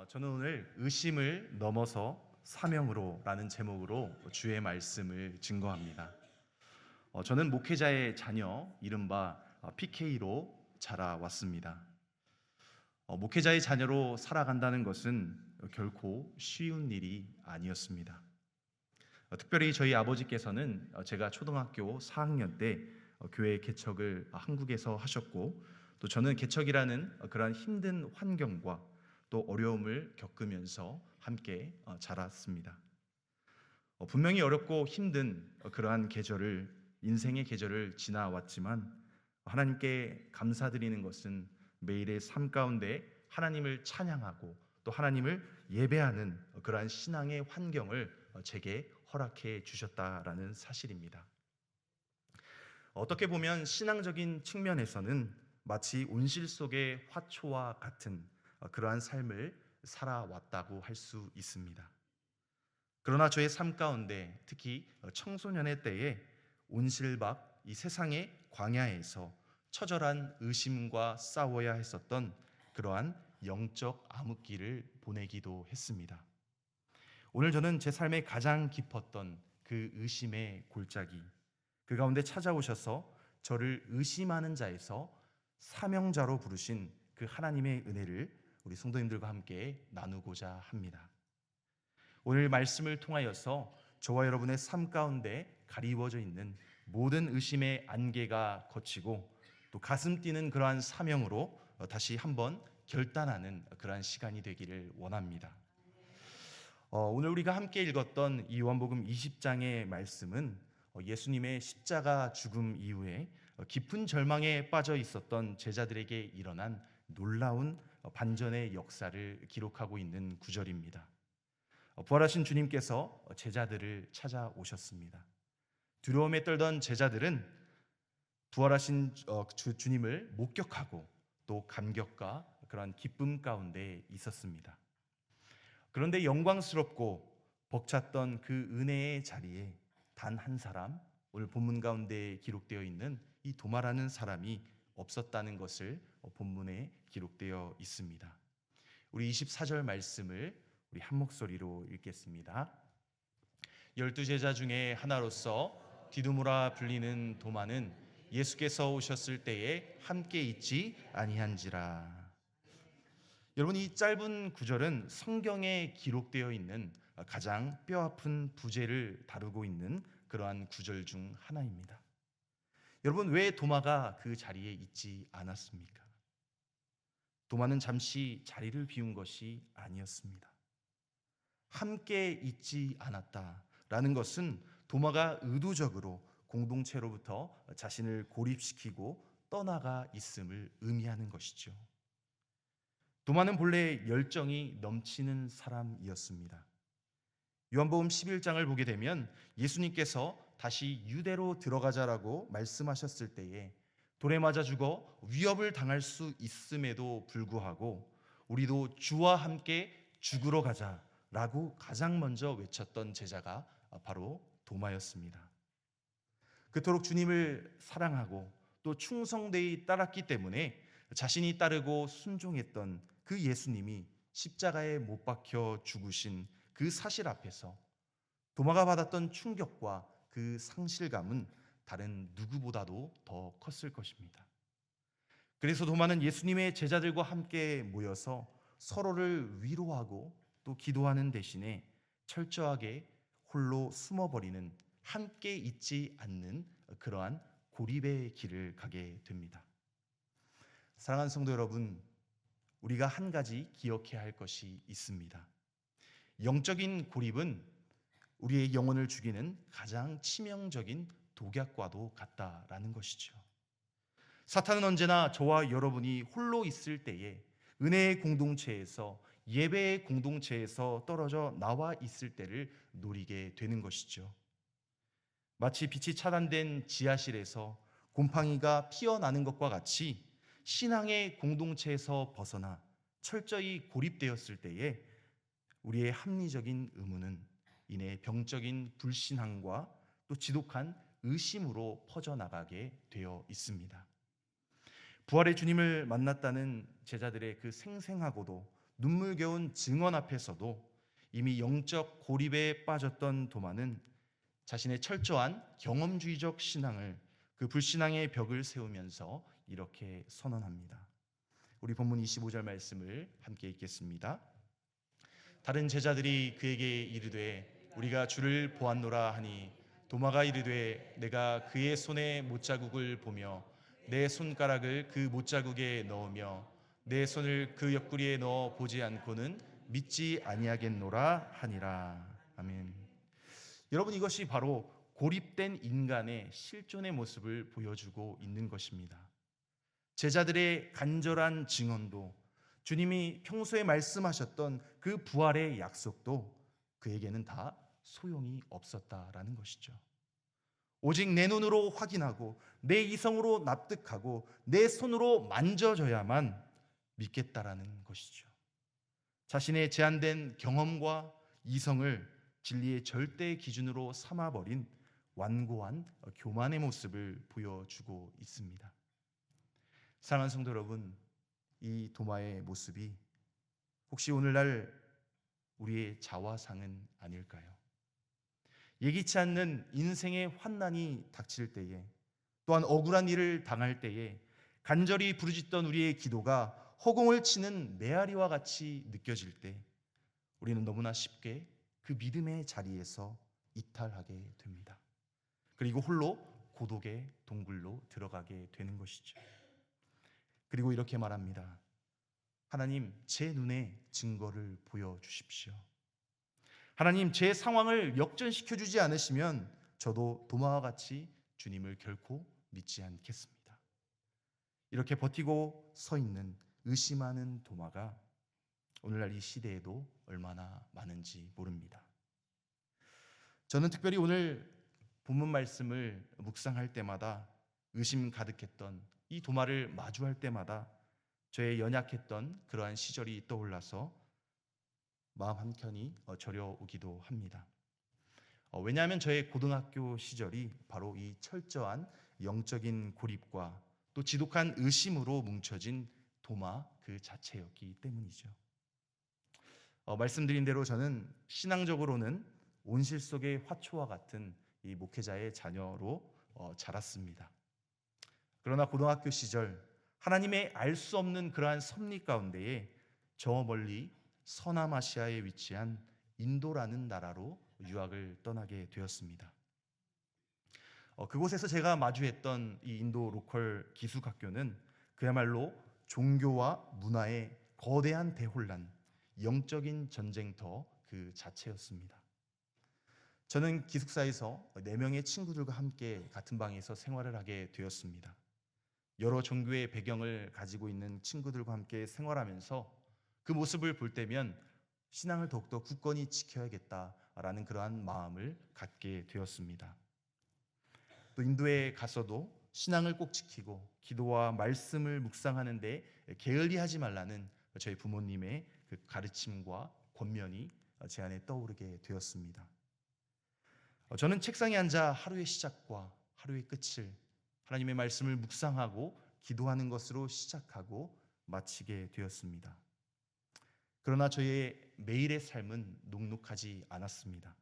저는 오늘 의심을 넘어서 사명으로라는 제목으로 주의 말씀을 증거합니다. 저는 목회자의 자녀 이른바 PK로 자라왔습니다. 목회자의 자녀로 살아간다는 것은 결코 쉬운 일이 아니었습니다. 특별히 저희 아버지께서는 제가 초등학교 4학년 때 교회 개척을 한국에서 하셨고, 또 저는 개척이라는 그러한 힘든 환경과 또 어려움을 겪으면서 함께 자랐습니다. 분명히 어렵고 힘든 그러한 인생의 계절을 지나왔지만, 하나님께 감사드리는 것은 매일의 삶 가운데 하나님을 찬양하고 또 하나님을 예배하는 그러한 신앙의 환경을 제게 허락해 주셨다라는 사실입니다. 어떻게 보면 신앙적인 측면에서는 마치 온실 속의 화초와 같은 그러한 삶을 살아왔다고 할 수 있습니다. 그러나 저의 삶 가운데 특히 청소년의 때에 온실박 이 세상의 광야에서 처절한 의심과 싸워야 했었던 그러한 영적 암흑기를 보내기도 했습니다. 오늘 저는 제 삶에 가장 깊었던 그 의심의 골짜기, 그 가운데 찾아오셔서 저를 의심하는 자에서 사명자로 부르신 그 하나님의 은혜를 우리 성도님들과 함께 나누고자 합니다. 오늘 말씀을 통하여서 저와 여러분의 삶 가운데 가리워져 있는 모든 의심의 안개가 걷히고 또 가슴 뛰는 그러한 사명으로 다시 한번 결단하는 그러한 시간이 되기를 원합니다. 오늘 우리가 함께 읽었던 이 요한복음 20장의 말씀은 예수님의 십자가 죽음 이후에 깊은 절망에 빠져 있었던 제자들에게 일어난 놀라운 반전의 역사를 기록하고 있는 구절입니다. 부활하신 주님께서 제자들을 찾아오셨습니다. 두려움에 떨던 제자들은 부활하신 주님을 목격하고 또 감격과 그러한 기쁨 가운데 있었습니다. 그런데 영광스럽고 벅찼던 그 은혜의 자리에 단 한 사람, 오늘 본문 가운데 기록되어 있는 이 도마라는 사람이 없었다는 것을 본문에 기록되어 있습니다. 우리 24절 말씀을 우리 한 목소리로 읽겠습니다. 12제자 중에 하나로서 디두모라 불리는 도마는 예수께서 오셨을 때에 함께 있지 아니한지라. 여러분, 이 짧은 구절은 성경에 기록되어 있는 가장 뼈아픈 부제를 다루고 있는 그러한 구절 중 하나입니다. 여러분, 왜 도마가 그 자리에 있지 않았습니까? 도마는 잠시 자리를 비운 것이 아니었습니다. 함께 있지 않았다라는 것은 도마가 의도적으로 공동체로부터 자신을 고립시키고 떠나가 있음을 의미하는 것이죠. 도마는 본래 열정이 넘치는 사람이었습니다. 요한복음 11장을 보게 되면 예수님께서 다시 유대로 들어가자라고 말씀하셨을 때에 돌에 맞아 죽어 위협을 당할 수 있음에도 불구하고 우리도 주와 함께 죽으러 가자라고 가장 먼저 외쳤던 제자가 바로 도마였습니다. 그토록 주님을 사랑하고 또 충성되이 따랐기 때문에 자신이 따르고 순종했던 그 예수님이 십자가에 못 박혀 죽으신 그 사실 앞에서 도마가 받았던 충격과 그 상실감은 다른 누구보다도 더 컸을 것입니다. 그래서 도마는 예수님의 제자들과 함께 모여서 서로를 위로하고 또 기도하는 대신에 철저하게 홀로 숨어버리는, 함께 있지 않는 그러한 고립의 길을 가게 됩니다. 사랑하는 성도 여러분, 우리가 한 가지 기억해야 할 것이 있습니다. 영적인 고립은 우리의 영혼을 죽이는 가장 치명적인 독약과도 같다라는 것이죠. 사탄은 언제나 저와 여러분이 홀로 있을 때에 은혜의 공동체에서, 예배의 공동체에서 떨어져 나와 있을 때를 노리게 되는 것이죠. 마치 빛이 차단된 지하실에서 곰팡이가 피어나는 것과 같이 신앙의 공동체에서 벗어나 철저히 고립되었을 때에 우리의 합리적인 의무는 이내 병적인 불신앙과 또 지독한 의심으로 퍼져나가게 되어 있습니다. 부활의 주님을 만났다는 제자들의 그 생생하고도 눈물겨운 증언 앞에서도 이미 영적 고립에 빠졌던 도마는 자신의 철저한 경험주의적 신앙을, 그 불신앙의 벽을 세우면서 이렇게 선언합니다. 우리 본문 25절 말씀을 함께 읽겠습니다. 다른 제자들이 그에게 이르되 우리가 주를 보았노라 하니 도마가 이르되 내가 그의 손에 못자국을 보며 내 손가락을 그 못자국에 넣으며 내 손을 그 옆구리에 넣어 보지 않고는 믿지 아니하겠노라 하니라. 아멘. 여러분, 이것이 바로 고립된 인간의 실존의 모습을 보여주고 있는 것입니다. 제자들의 간절한 증언도, 주님이 평소에 말씀하셨던 그 부활의 약속도 그에게는 다 소용이 없었다라는 것이죠. 오직 내 눈으로 확인하고 내 이성으로 납득하고 내 손으로 만져져야만 믿겠다라는 것이죠. 자신의 제한된 경험과 이성을 진리의 절대 기준으로 삼아버린 완고한 교만의 모습을 보여주고 있습니다. 사랑하는 성도 여러분, 이 도마의 모습이 혹시 오늘날 우리의 자화상은 아닐까요? 예기치 않는 인생의 환난이 닥칠 때에, 또한 억울한 일을 당할 때에 간절히 부르짖던 우리의 기도가 허공을 치는 메아리와 같이 느껴질 때 우리는 너무나 쉽게 그 믿음의 자리에서 이탈하게 됩니다. 그리고 홀로 고독의 동굴로 들어가게 되는 것이죠. 그리고 이렇게 말합니다. 하나님, 제 눈에 증거를 보여주십시오. 하나님, 제 상황을 역전시켜 주지 않으시면 저도 도마와 같이 주님을 결코 믿지 않겠습니다. 이렇게 버티고 서 있는 의심하는 도마가 오늘날 이 시대에도 얼마나 많은지 모릅니다. 저는 특별히 오늘 본문 말씀을 묵상할 때마다 의심 가득했던 이 도마를 마주할 때마다 저의 연약했던 그러한 시절이 떠올라서 마음 한켠이 저려오기도 합니다. 왜냐하면 저의 고등학교 시절이 바로 이 철저한 영적인 고립과 또 지독한 의심으로 뭉쳐진 도마 그 자체였기 때문이죠. 말씀드린 대로 저는 신앙적으로는 온실 속의 화초와 같은 이 목회자의 자녀로 자랐습니다. 그러나 고등학교 시절 하나님의 알 수 없는 그러한 섭리 가운데에 저 멀리 서남아시아에 위치한 인도라는 나라로 유학을 떠나게 되었습니다. 그곳에서 제가 마주했던 이 인도 로컬 기숙학교는 그야말로 종교와 문화의 거대한 대혼란, 영적인 전쟁터 그 자체였습니다. 저는 기숙사에서 4명의 친구들과 함께 같은 방에서 생활을 하게 되었습니다. 여러 종교의 배경을 가지고 있는 친구들과 함께 생활하면서 그 모습을 볼 때면 신앙을 더욱더 굳건히 지켜야겠다라는 그러한 마음을 갖게 되었습니다. 또 인도에 가서도 신앙을 꼭 지키고 기도와 말씀을 묵상하는 데 게을리하지 말라는 저희 부모님의 그 가르침과 권면이 제 안에 떠오르게 되었습니다. 저는 책상에 앉아 하루의 시작과 하루의 끝을 하나님의 말씀을 묵상하고 기도하는 것으로 시작하고 마치게 되었습니다. 그러나 저의 매일의 삶은 녹록하지 않았습니다.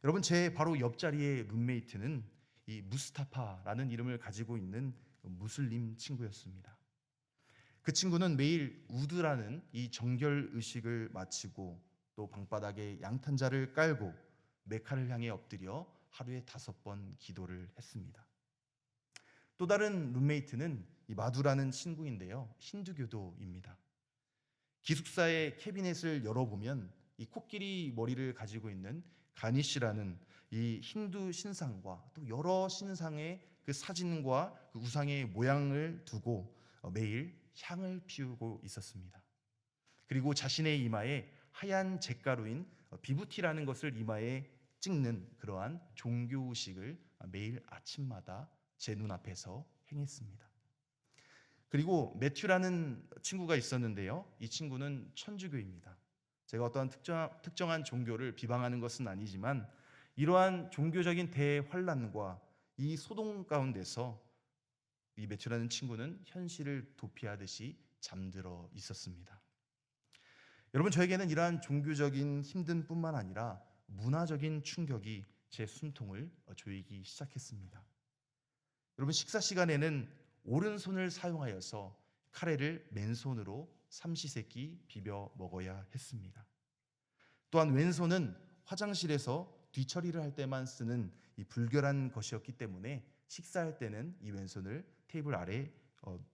여러분, 제 바로 옆자리의 룸메이트는 이 무스타파라는 이름을 가지고 있는 무슬림 친구였습니다. 그 친구는 매일 우드라는 이 정결 의식을 마치고 또 방바닥에 양탄자를 깔고 메카를 향해 엎드려 하루에 5번 기도를 했습니다. 또 다른 룸메이트는 이 마두라는 친구인데요, 힌두교도입니다. 기숙사의 캐비넷을 열어보면 이 코끼리 머리를 가지고 있는 가니시라는 이 힌두 신상과 또 여러 신상의 그 사진과 그 우상의 모양을 두고 매일 향을 피우고 있었습니다. 그리고 자신의 이마에 하얀 잿가루인 비부티라는 것을 이마에 찍는 그러한 종교의식을 매일 아침마다 제 눈앞에서 행했습니다. 그리고 매튜라는 친구가 있었는데요, 이 친구는 천주교입니다. 제가 어떠한 특정한 종교를 비방하는 것은 아니지만 이러한 종교적인 대환란과 이 소동 가운데서 이 매튜라는 친구는 현실을 도피하듯이 잠들어 있었습니다. 여러분, 저에게는 이러한 종교적인 힘든 뿐만 아니라 문화적인 충격이 제 숨통을 조이기 시작했습니다. 여러분, 식사 시간에는 오른손을 사용하여서 카레를 맨손으로 삼시세끼 비벼 먹어야 했습니다. 또한 왼손은 화장실에서 뒤처리를 할 때만 쓰는 이 불결한 것이었기 때문에 식사할 때는 이 왼손을 테이블 아래에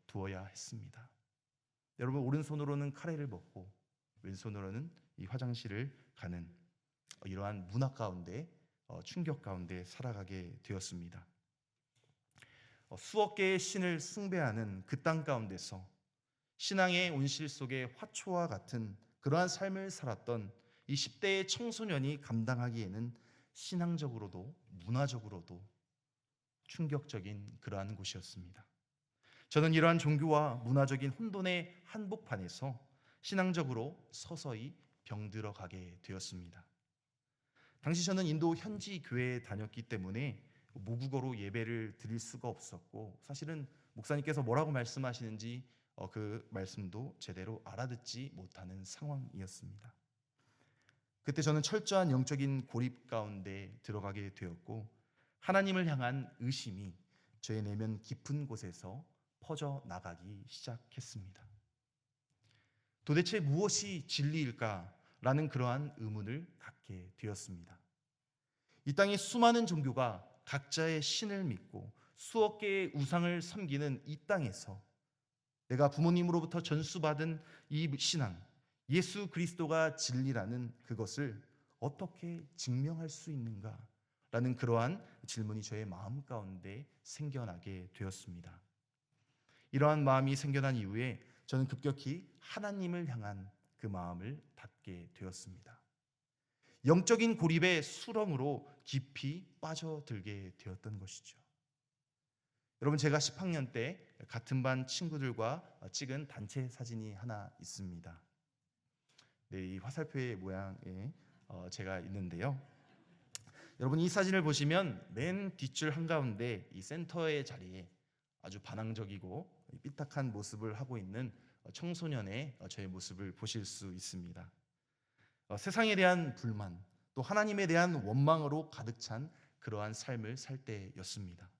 두어야 했습니다. 여러분, 오른손으로는 카레를 먹고 왼손으로는 이 화장실을 가는 이러한 문화 가운데 충격 가운데 살아가게 되었습니다. 수억 개의 신을 숭배하는 그 땅 가운데서 신앙의 온실 속의 화초와 같은 그러한 삶을 살았던 이 10대의 청소년이 감당하기에는 신앙적으로도 문화적으로도 충격적인 그러한 곳이었습니다. 저는 이러한 종교와 문화적인 혼돈의 한복판에서 신앙적으로 서서히 병들어가게 되었습니다. 당시 저는 인도 현지 교회에 다녔기 때문에 모국어로 예배를 드릴 수가 없었고, 사실은 목사님께서 뭐라고 말씀하시는지 그 말씀도 제대로 알아듣지 못하는 상황이었습니다. 그때 저는 철저한 영적인 고립 가운데 들어가게 되었고, 하나님을 향한 의심이 저의 내면 깊은 곳에서 퍼져 나가기 시작했습니다. 도대체 무엇이 진리일까라는 그러한 의문을 갖게 되었습니다. 이 땅의 수많은 종교가 각자의 신을 믿고 수억 개의 우상을 섬기는 이 땅에서 내가 부모님으로부터 전수받은 이 신앙, 예수 그리스도가 진리라는 그것을 어떻게 증명할 수 있는가? 라는 그러한 질문이 저의 마음 가운데 생겨나게 되었습니다. 이러한 마음이 생겨난 이후에 저는 급격히 하나님을 향한 그 마음을 닫게 되었습니다. 영적인 고립의 수렁으로 깊이 빠져들게 되었던 것이죠. 여러분, 제가 10학년 때 같은 반 친구들과 찍은 단체 사진이 하나 있습니다. 네, 이 화살표의 모양에 제가 있는데요. 여러분, 이 사진을 보시면 맨 뒷줄 한가운데 이 센터의 자리에 아주 반항적이고 삐딱한 모습을 하고 있는 청소년의 저의 모습을 보실 수 있습니다. 세상에 대한 불만, 또 하나님에 대한 원망으로 가득 찬 그러한 삶을 살 때였습니다.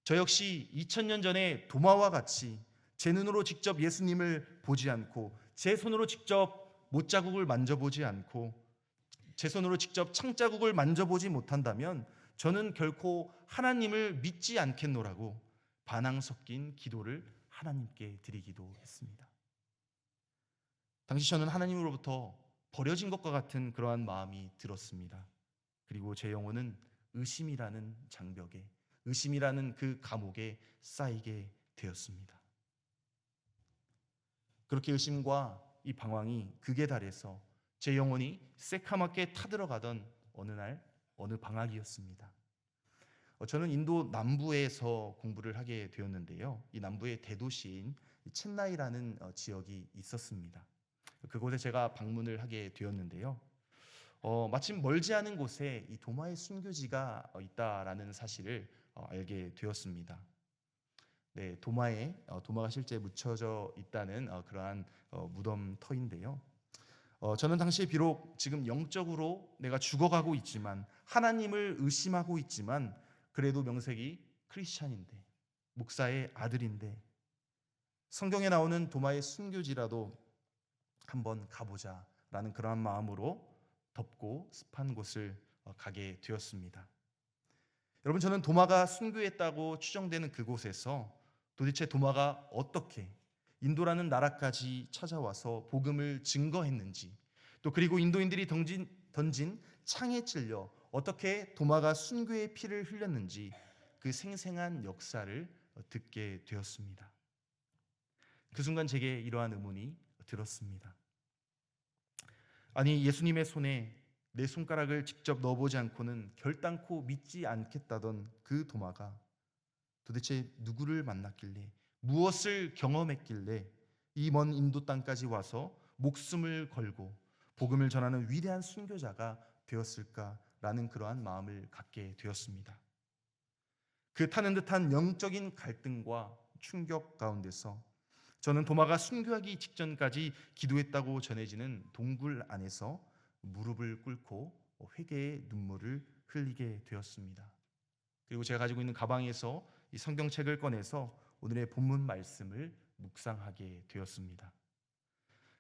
저 역시 2000년 전에 도마와 같이 제 눈으로 직접 예수님을 보지 않고, 제 손으로 직접 못자국을 만져보지 않고, 제 손으로 직접 창자국을 만져보지 못한다면 저는 결코 하나님을 믿지 않겠노라고 반항 섞인 기도를 하나님께 드리기도 했습니다. 당시 저는 하나님으로부터 버려진 것과 같은 그러한 마음이 들었습니다. 그리고 제 영혼은 의심이라는 장벽에, 의심이라는 그 감옥에 쌓이게 되었습니다. 그렇게 의심과 이 방황이 극에 달해서 제 영혼이 새카맣게 타들어가던 어느 날, 어느 방학이었습니다. 저는 인도 남부에서 공부를 하게 되었는데요. 이 남부의 대도시인 첸나이라는 지역이 있었습니다. 그곳에 제가 방문을 하게 되었는데요. 마침 멀지 않은 곳에 이 도마의 순교지가 있다라는 사실을 알게 되었습니다. 네, 도마가 실제 묻혀져 있다는 그러한 무덤터인데요. 저는 당시에 비록 지금 영적으로 내가 죽어가고 있지만, 하나님을 의심하고 있지만, 그래도 명색이 크리스찬인데, 목사의 아들인데, 성경에 나오는 도마의 순교지라도 한번 가보자라는 그러한 마음으로 덥고 습한 곳을 가게 되었습니다. 여러분, 저는 도마가 순교했다고 추정되는 그곳에서 도대체 도마가 어떻게 인도라는 나라까지 찾아와서 복음을 증거했는지, 또 그리고 인도인들이 던진 창에 찔려 어떻게 도마가 순교의 피를 흘렸는지 그 생생한 역사를 듣게 되었습니다. 그 순간 제게 이러한 의문이 들었습니다. 아니, 예수님의 손에 내 손가락을 직접 넣어보지 않고는 결단코 믿지 않겠다던 그 도마가 도대체 누구를 만났길래, 무엇을 경험했길래 이 먼 인도 땅까지 와서 목숨을 걸고 복음을 전하는 위대한 순교자가 되었을까라는 그러한 마음을 갖게 되었습니다. 그 타는 듯한 영적인 갈등과 충격 가운데서 저는 도마가 순교하기 직전까지 기도했다고 전해지는 동굴 안에서 무릎을 꿇고 회개의 눈물을 흘리게 되었습니다. 그리고 제가 가지고 있는 가방에서 이 성경책을 꺼내서 오늘의 본문 말씀을 묵상하게 되었습니다.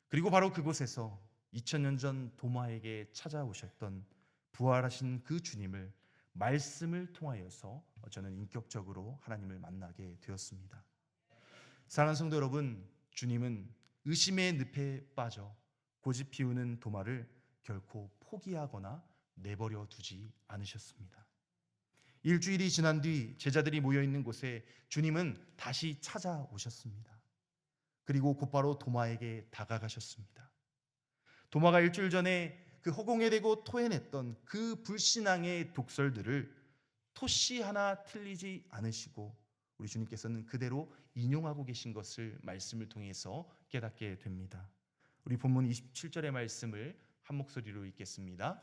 그리고 바로 그곳에서 2000년 전 도마에게 찾아오셨던 부활하신 그 주님을 말씀을 통하여서 저는 인격적으로 하나님을 만나게 되었습니다. 사랑하는 성도 여러분, 주님은 의심의 늪에 빠져 고집 피우는 도마를 결코 포기하거나 내버려 두지 않으셨습니다. 일주일이 지난 뒤 제자들이 모여 있는 곳에 주님은 다시 찾아오셨습니다. 그리고 곧바로 도마에게 다가가셨습니다. 도마가 일주일 전에 그 허공에 대고 토해냈던 그 불신앙의 독설들을 토씨 하나 틀리지 않으시고 우리 주님께서는 그대로 인용하고 계신 것을 말씀을 통해서 깨닫게 됩니다. 우리 본문 27절의 말씀을 한 목소리로 읽겠습니다.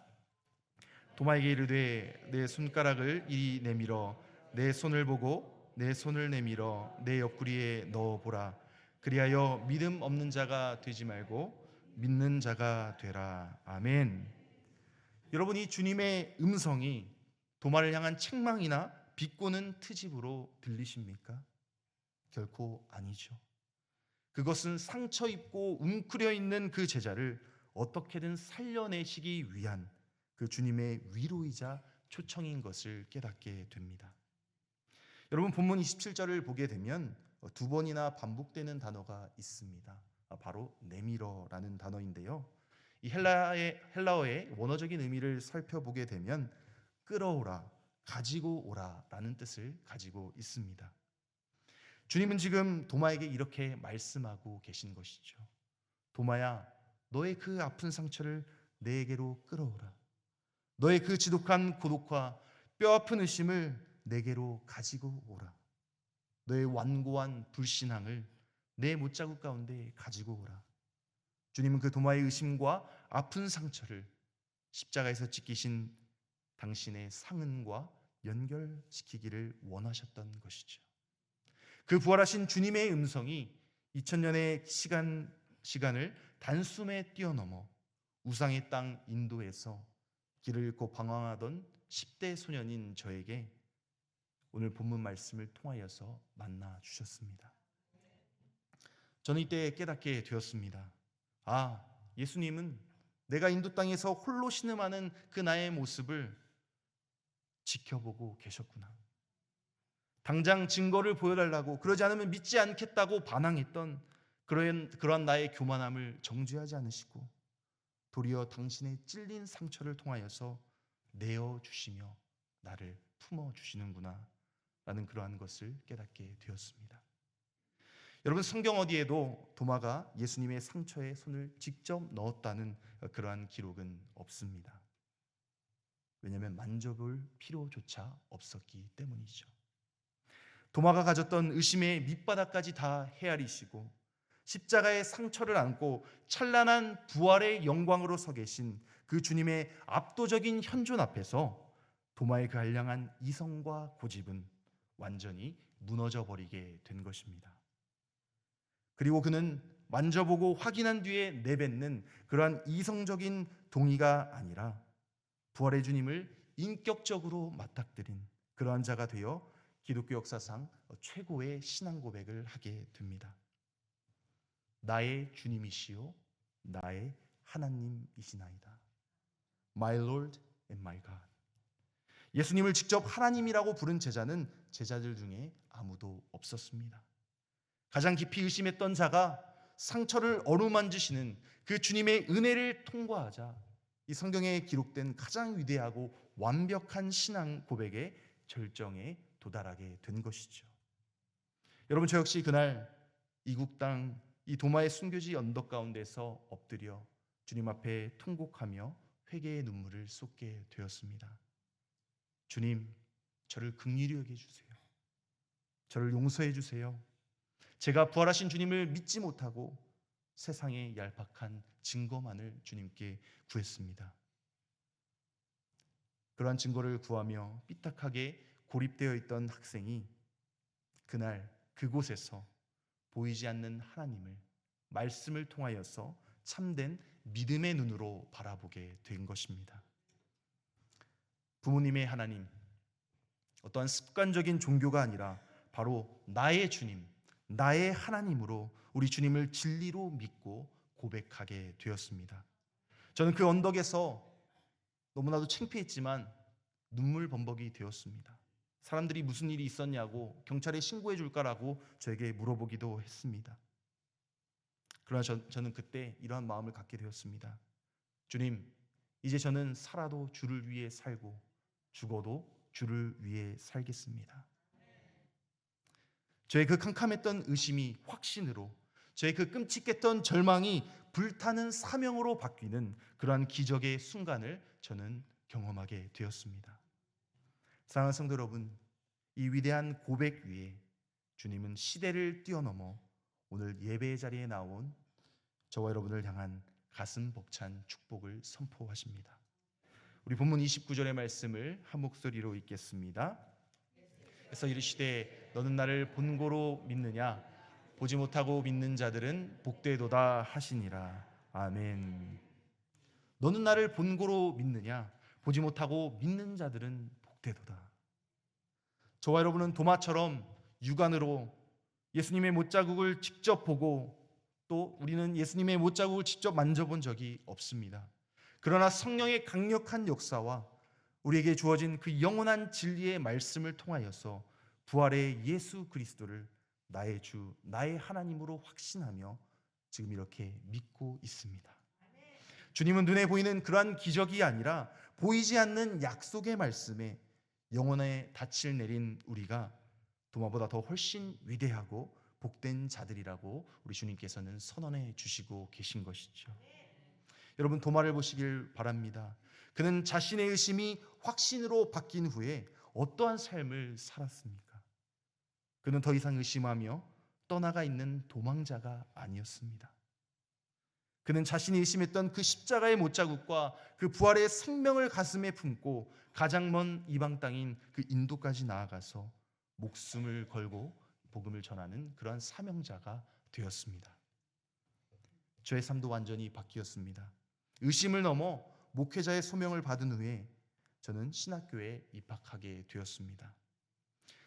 도마에게 이르되 내 손가락을 이리 내밀어 내 손을 보고 내 손을 내밀어 내 옆구리에 넣어보라. 그리하여 믿음 없는 자가 되지 말고 믿는 자가 되라. 아멘. 여러분, 이 주님의 음성이 도마를 향한 책망이나 비꼬는 트집으로 들리십니까? 결코 아니죠. 그것은 상처 입고 웅크려 있는 그 제자를 어떻게든 살려내시기 위한 그 주님의 위로이자 초청인 것을 깨닫게 됩니다. 여러분, 본문 27절을 보게 되면 두 번이나 반복되는 단어가 있습니다. 바로 내밀어라는 단어인데요. 이 헬라어의 원어적인 의미를 살펴보게 되면 끌어오라, 가지고 오라라는 뜻을 가지고 있습니다. 주님은 지금 도마에게 이렇게 말씀하고 계신 것이죠. 도마야, 너의 그 아픈 상처를 내게로 끌어오라. 너의 그 지독한 고독과 뼈아픈 의심을 내게로 가지고 오라. 너의 완고한 불신앙을 내 못자국 가운데 가지고 오라. 주님은 그 도마의 의심과 아픈 상처를 십자가에서 찢기신 당신의 상흔과 연결시키기를 원하셨던 것이죠. 그 부활하신 주님의 음성이 2000년의 시간을 단숨에 뛰어넘어 우상의 땅 인도에서 길을 잃고 방황하던 10대 소년인 저에게 오늘 본문 말씀을 통하여서 만나 주셨습니다. 저는 이때 깨닫게 되었습니다. 아, 예수님은 내가 인도 땅에서 홀로 신음하는 그 나의 모습을 지켜보고 계셨구나. 당장 증거를 보여달라고, 그러지 않으면 믿지 않겠다고 반항했던 그러한 나의 교만함을 정죄하지 않으시고 도리어 당신의 찔린 상처를 통하여서 내어주시며 나를 품어주시는구나 라는 그러한 것을 깨닫게 되었습니다. 여러분, 성경 어디에도 도마가 예수님의 상처에 손을 직접 넣었다는 그러한 기록은 없습니다. 왜냐하면 만져볼 필요조차 없었기 때문이죠. 도마가 가졌던 의심의 밑바닥까지 다 헤아리시고 십자가의 상처를 안고 찬란한 부활의 영광으로 서 계신 그 주님의 압도적인 현존 앞에서 도마의 그 한량한 이성과 고집은 완전히 무너져 버리게 된 것입니다. 그리고 그는 만져보고 확인한 뒤에 내뱉는 그러한 이성적인 동의가 아니라 부활의 주님을 인격적으로 맞닥뜨린 그러한 자가 되어 기독교 역사상 최고의 신앙 고백을 하게 됩니다. 나의 주님이시요 나의 하나님이시나이다. My Lord and my God. 예수님을 직접 하나님이라고 부른 제자는 제자들 중에 아무도 없었습니다. 가장 깊이 의심했던 자가 상처를 어루만지시는 그 주님의 은혜를 통과하자 이 성경에 기록된 가장 위대하고 완벽한 신앙 고백의 절정에 도달하게 된 것이죠. 여러분, 저 역시 그날 이국 땅 이 도마의 순교지 언덕 가운데서 엎드려 주님 앞에 통곡하며 회개의 눈물을 쏟게 되었습니다. 주님, 저를 긍휼히 여겨 주세요. 저를 용서해 주세요. 제가 부활하신 주님을 믿지 못하고 세상의 얄팍한 증거만을 주님께 구했습니다. 그러한 증거를 구하며 삐딱하게 고립되어 있던 학생이 그날 그곳에서 보이지 않는 하나님을 말씀을 통하여서 참된 믿음의 눈으로 바라보게 된 것입니다. 부모님의 하나님, 어떠한 습관적인 종교가 아니라 바로 나의 주님, 나의 하나님으로 우리 주님을 진리로 믿고 고백하게 되었습니다. 저는 그 언덕에서 너무나도 창피했지만 눈물 범벅이 되었습니다. 사람들이 무슨 일이 있었냐고 경찰에 신고해 줄까라고 저에게 물어보기도 했습니다. 그러나 저는 그때 이러한 마음을 갖게 되었습니다. 주님, 이제 저는 살아도 주를 위해 살고 죽어도 주를 위해 살겠습니다. 저의 그 캄캄했던 의심이 확신으로, 저의 그 끔찍했던 절망이 불타는 사명으로 바뀌는 그러한 기적의 순간을 저는 경험하게 되었습니다. 사랑하는 성도 여러분, 이 위대한 고백 위에 주님은 시대를 뛰어넘어 오늘 예배의 자리에 나온 저와 여러분을 향한 가슴 벅찬 축복을 선포하십니다. 우리 본문 29절의 말씀을 한 목소리로 읽겠습니다. 그래서 이르시되 너는 나를 본고로 믿느냐? 보지 못하고 믿는 자들은 복되도다 하시니라. 아멘. 너는 나를 본고로 믿느냐? 보지 못하고 믿는 자들은 복되도다. 저와 여러분은 도마처럼 육안으로 예수님의 못자국을 직접 보고 또 우리는 예수님의 못자국을 직접 만져본 적이 없습니다. 그러나 성령의 강력한 역사와 우리에게 주어진 그 영원한 진리의 말씀을 통하여서 부활의 예수 그리스도를 나의 주, 나의 하나님으로 확신하며 지금 이렇게 믿고 있습니다. 주님은 눈에 보이는 그러한 기적이 아니라 보이지 않는 약속의 말씀에 영혼의 닻을 내린 우리가 도마보다 더 훨씬 위대하고 복된 자들이라고 우리 주님께서는 선언해 주시고 계신 것이죠. 여러분, 도마를 보시길 바랍니다. 그는 자신의 의심이 확신으로 바뀐 후에 어떠한 삶을 살았습니까? 그는 더 이상 의심하며 떠나가 있는 도망자가 아니었습니다. 그는 자신이 의심했던 그 십자가의 못자국과 그 부활의 생명을 가슴에 품고 가장 먼 이방 땅인 그 인도까지 나아가서 목숨을 걸고 복음을 전하는 그러한 사명자가 되었습니다. 저의 삶도 완전히 바뀌었습니다. 의심을 넘어 목회자의 소명을 받은 후에 저는 신학교에 입학하게 되었습니다.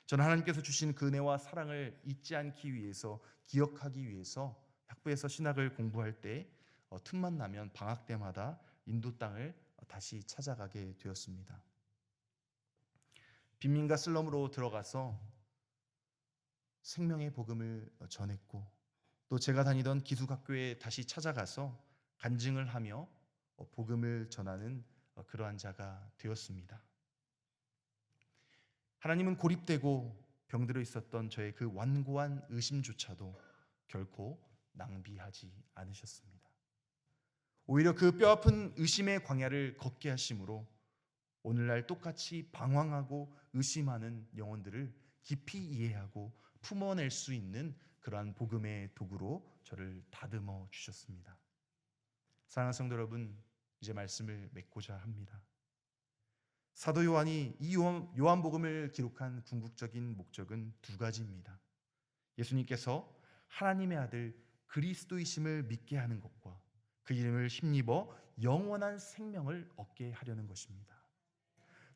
저는 하나님께서 주신 그 은혜와 사랑을 잊지 않기 위해서, 기억하기 위해서 학부에서 신학을 공부할 때 틈만 나면 방학 때마다 인도 땅을 다시 찾아가게 되었습니다. 빈민가 슬럼으로 들어가서 생명의 복음을 전했고 또 제가 다니던 기숙학교에 다시 찾아가서 간증을 하며 복음을 전하는 그러한 자가 되었습니다. 하나님은 고립되고 병들어 있었던 저의 그 완고한 의심조차도 결코 낭비하지 않으셨습니다. 오히려 그 뼈아픈 의심의 광야를 걷게 하심으로 오늘날 똑같이 방황하고 의심하는 영혼들을 깊이 이해하고 품어낼 수 있는 그러한 복음의 도구로 저를 다듬어 주셨습니다. 사랑하는 성도 여러분, 이제 말씀을 맺고자 합니다. 사도 요한이 이 요한복음을 기록한 궁극적인 목적은 두 가지입니다. 예수님께서 하나님의 아들 그리스도이심을 믿게 하는 것과 그 이름을 힘입어 영원한 생명을 얻게 하려는 것입니다.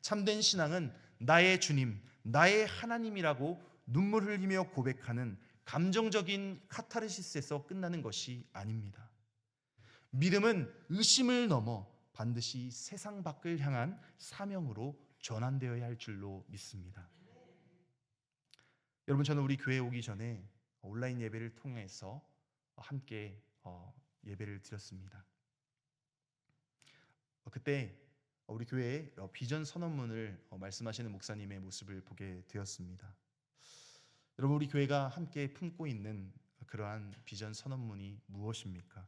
참된 신앙은 나의 주님, 나의 하나님이라고 눈물 흘리며 고백하는 감정적인 카타르시스에서 끝나는 것이 아닙니다. 믿음은 의심을 넘어 반드시 세상 밖을 향한 사명으로 전환되어야 할 줄로 믿습니다. 여러분, 저는 우리 교회에 오기 전에 온라인 예배를 통해서 함께 예배를 드렸습니다. 그때 우리 교회의 비전 선언문을 말씀하시는 목사님의 모습을 보게 되었습니다. 여러분, 우리 교회가 함께 품고 있는 그러한 비전 선언문이 무엇입니까?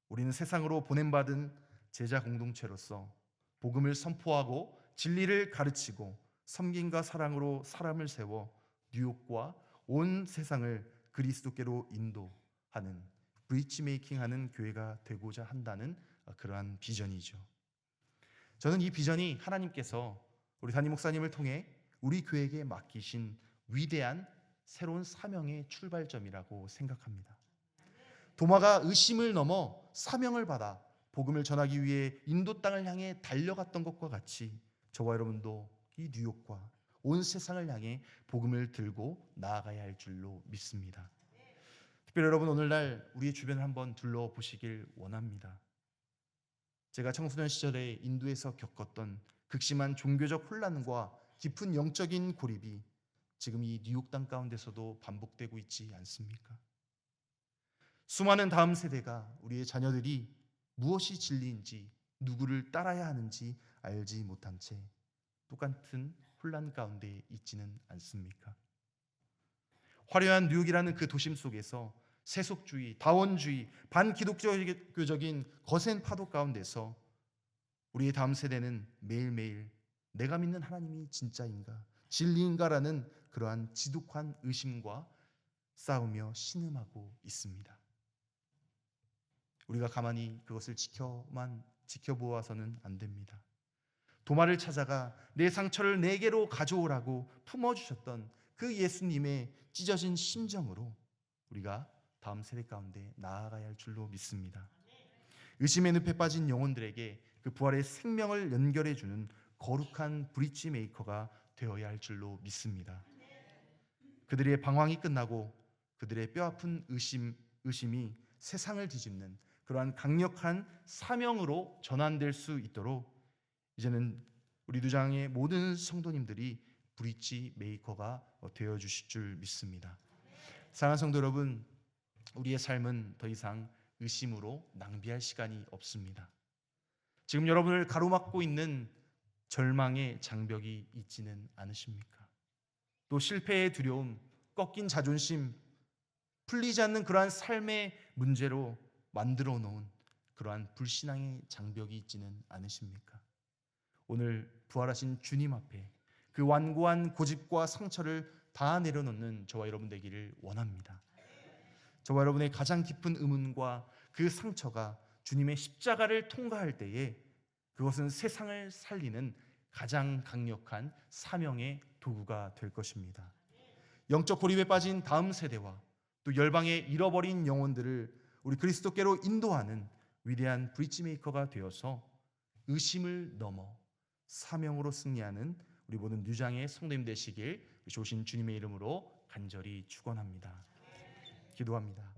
우리는 세상으로 보냄받은 제자 공동체로서 복음을 선포하고 진리를 가르치고 섬김과 사랑으로 사람을 세워 뉴욕과 온 세상을 그리스도께로 인도하는 브리지 메이킹하는 교회가 되고자 한다는 그러한 비전이죠. 저는 이 비전이 하나님께서 우리 담임 목사님을 통해 우리 교회에게 맡기신 위대한 새로운 사명의 출발점이라고 생각합니다. 도마가 의심을 넘어 사명을 받아 복음을 전하기 위해 인도 땅을 향해 달려갔던 것과 같이 저와 여러분도 이 뉴욕과 온 세상을 향해 복음을 들고 나아가야 할 줄로 믿습니다. 특별히 여러분, 오늘날 우리의 주변을 한번 둘러보시길 원합니다. 제가 청소년 시절에 인도에서 겪었던 극심한 종교적 혼란과 깊은 영적인 고립이 지금 이 뉴욕 땅 가운데서도 반복되고 있지 않습니까? 수많은 다음 세대가, 우리의 자녀들이 무엇이 진리인지, 누구를 따라야 하는지 알지 못한 채 똑같은 혼란 가운데 있지는 않습니까? 화려한 뉴욕이라는 그 도심 속에서 세속주의, 다원주의, 반기독교적인 거센 파도 가운데서 우리의 다음 세대는 매일매일 내가 믿는 하나님이 진짜인가, 진리인가라는 그러한 지독한 의심과 싸우며 신음하고 있습니다. 우리가 가만히 그것을 지켜보아서는 안 됩니다. 도마를 찾아가 내 상처를 내게로 가져오라고 품어주셨던 그 예수님의 찢어진 심정으로 우리가 다음 세대 가운데 나아가야 할 줄로 믿습니다. 의심의 늪에 빠진 영혼들에게 그 부활의 생명을 연결해주는 거룩한 브릿지 메이커가 되어야 할 줄로 믿습니다. 그들의 방황이 끝나고 그들의 뼈아픈 의심이 세상을 뒤집는 그러한 강력한 사명으로 전환될 수 있도록 이제는 우리 누장의 모든 성도님들이 브릿지 메이커가 되어주실 줄 믿습니다. 사랑하는 성도 여러분, 우리의 삶은 더 이상 의심으로 낭비할 시간이 없습니다. 지금 여러분을 가로막고 있는 절망의 장벽이 있지는 않으십니까? 또 실패의 두려움, 꺾인 자존심, 풀리지 않는 그러한 삶의 문제로 만들어 놓은 그러한 불신앙의 장벽이 있지는 않으십니까? 오늘 부활하신 주님 앞에 그 완고한 고집과 상처를 다 내려놓는 저와 여러분 되기를 원합니다. 저와 여러분의 가장 깊은 의문과 그 상처가 주님의 십자가를 통과할 때에 그것은 세상을 살리는 가장 강력한 사명의 도구가 될 것입니다. 영적 고립에 빠진 다음 세대와 또 열방의 잃어버린 영혼들을 우리 그리스도께로 인도하는 위대한 브릿지 메이커가 되어서 의심을 넘어 사명으로 승리하는 우리 모든 뉴장의 성도님 되시길 좋으신 주님의 이름으로 간절히 축원합니다. 기도합니다.